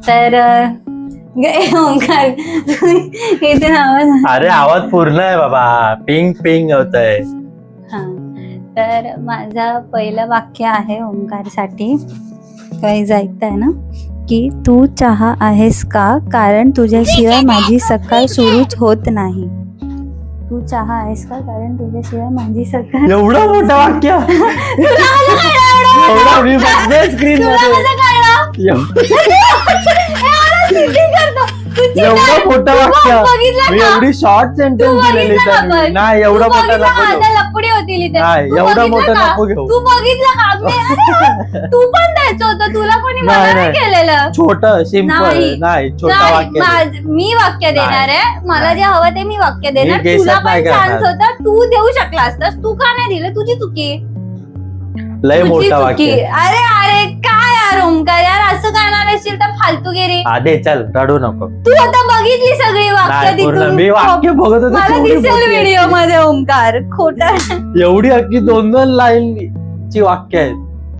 तर ओंकार इथे आवाज. अरे आवाज पूर्ण आहे बाबा, पिंग पिंग होत आहे. हा, तर माझं पहिलं वाक्य आहे ओंकारसाठी. काही ऐकताय ना, की तू चहा आहेस का, कारण तुझ्याशिवाय माझी सकाळ सुरूच होत नाही. तू चहा आहेस का, कारण तुझ्याशिवाय माझी सकाळ. एवढं मोठं वाक्य. एवढा मी बघतोय स्क्रीन मध्ये. एवढं मोठं वाक्य मी एवढी शॉर्ट सेंटेन्स दिलेली त्यांनी. नाही एवढं मोठं नको घेऊ. लपडी होती नाही एवढं मोठं नको घेऊ. तू बघितलं का? तू पण द्यायचं होतं, तुला कोणी मना नाही केलेलं. छोट सिंपल नाही छोटा वाक्य. मी वाक्य देणार आहे, मला जे हवं ते मी वाक्य देणार. मी तुला नाही पण चान्स होता, तू देऊ शकला असतास. तू का नाही दिलं? तुझी चुकी. लय मोठा वाक्य. अरे अरे काय यार ओंकार, यार असं करणार असेल तर फालतूगिरी. आधे चल रडू नको. तू आता बघितली सगळी वाक्य तिथून. मी वाक्य बघत होतो. मला दिसेल व्हिडिओ मध्ये ओंकार खोटा. एवढी अख्खी 2-2 लाईन ची वाक्य आहेत.